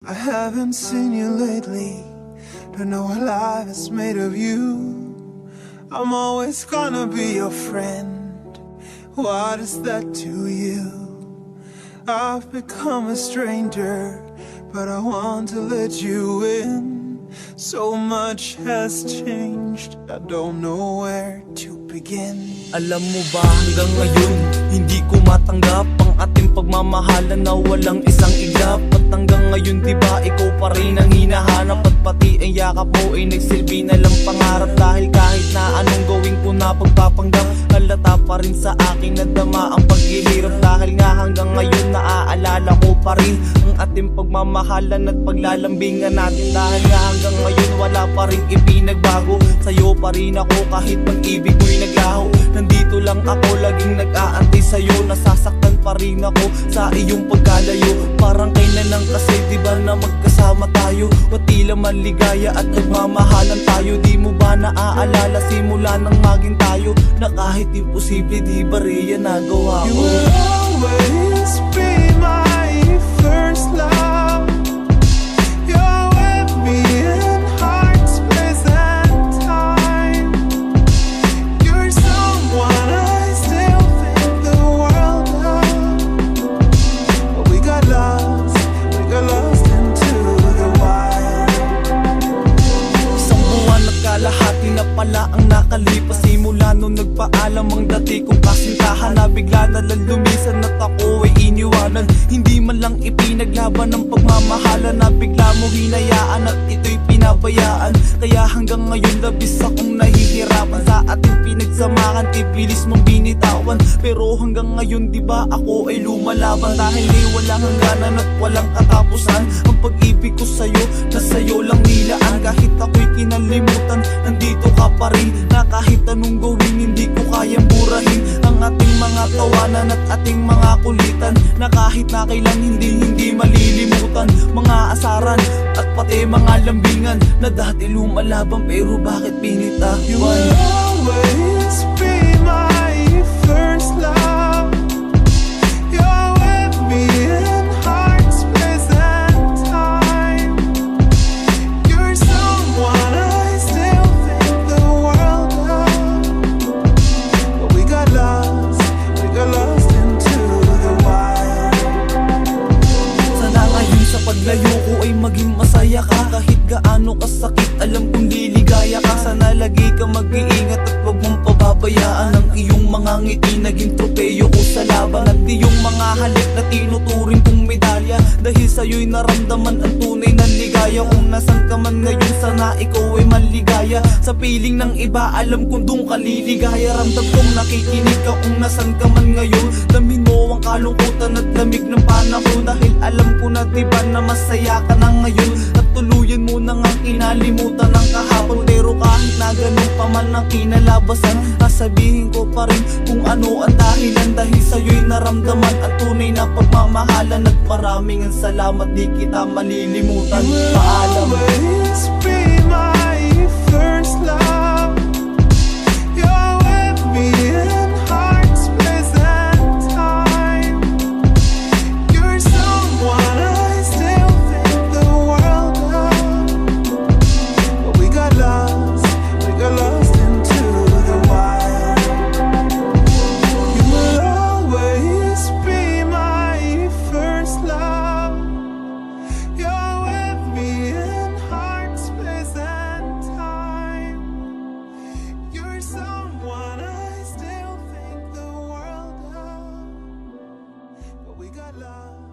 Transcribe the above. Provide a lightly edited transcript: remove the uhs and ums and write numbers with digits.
I haven't seen you lately, don't know what life is made of you. I'm always gonna be your friend, what is that to you? I've become a stranger, but I want to let you in. So much has changed, I don't know where to begin. Alam mo ba hanggang ngayon, hindi ko matanggap ang ating pagmamahalan na walang isang iglap. At hanggang ngayon diba ikaw pa rin ang hinahanap, at pati ang yakap mo ay nagsilbi na lang pangarap. Dahil kahit na anong gawin ko na pagpapanggap, halata pa rin sa akin na dama ang paghihirap. Dahil nga hanggang ngayon naaalala ko pa rin ang ating pagmamahalan at paglalambingan natin. Dahil nga hanggang ngayon wala pa rin ipinagbago, sa'yo pa rin ako kahit pag-ibig mo'y naglaho. Nandito lang ako laging nag-aantay sa'yo, nasasaktan pa rin ako sa iyong pagkalayo. Parang kailan lang kasi diba na magkasama tayo, o tila maligaya at nagmamahalan tayo. Di mo ba naaalala simula nang maging tayo, na kahit imposible di ba riyan nagawa ko? You will always be my first love. You're with me in heart's place and time. You're someone I still think the world of. But we got lost into the wild. Isang buwan at kalahati na pala ang nakalipas, simula nung nagpaalam ang dati kong kasintahan, na bigla na lang lumisan at ako ay iniwanan. Hindi man lang ipinaglaban ng pagmamahalan, na bigla mo hinayaan at ito'y pinabayaan. Kaya hanggang ngayon labis akong nahihirapan sa ating pinagsamahan, ibilis mong binitawan. Pero hanggang ngayon diba ako ay lumalaban, dahil ay walang hangganan at walang katapusan. Ang pag-ibig ko sa'yo, na sa'yo lang nilaan. Kahit ako'y kinalimutan, nandito ka pa rin, na kahit anong gawin hindi ko kayang burahin ang ating mga tawanan at ating mga kulitan, na kahit na kailan hindi malilimutan. Mga asaran at pati mga lambingan, na dati lumalaban pero bakit pinitawan? You will always be my first love. You're with me in heart's place and time. You're someone I still think the world of. But we got lost into the wild. Sana ngayon sa paglayo ko ay maging masaya ka, kahit gaano kasakit alam kong liligaya ka. Sana lagi ka mag-iingat at huwag mong pababayaan ang iyong mga ngiti naging tropeyo ko sa laban, at iyong mga halik na tinuturing kong medalya. Dahil sa'yo'y naramdaman ang tunay na ligaya. Kung nasan ka man ngayon sana ikaw ay maligaya. Sa piling ng iba alam kong doon ka liligaya. Ramdam kong nakikinig ka kung nasan ka man ngayon. Damin mo ang kalungkutan at lamig ng panahon, dahil alam ko na diba na masaya ka na ngayon, at tuluyan mo na nga kinalimutan ng kahapon. Pero kahit na ganun pa man ang kinalabasan, sasabihin ko pa rin kung ano ang dahilan, dahil sa'yo'y naramdaman ang tunay na pagmamahalan. At maraming salamat, di kita malilimutan. Paalam. Always be my first love. You're with me in heart's place and time. You're someone I still think the world of. But we got lost into the wild. You will always be my first love. You're with me in heart's place and time. You're someone I still think the world of. But we got lost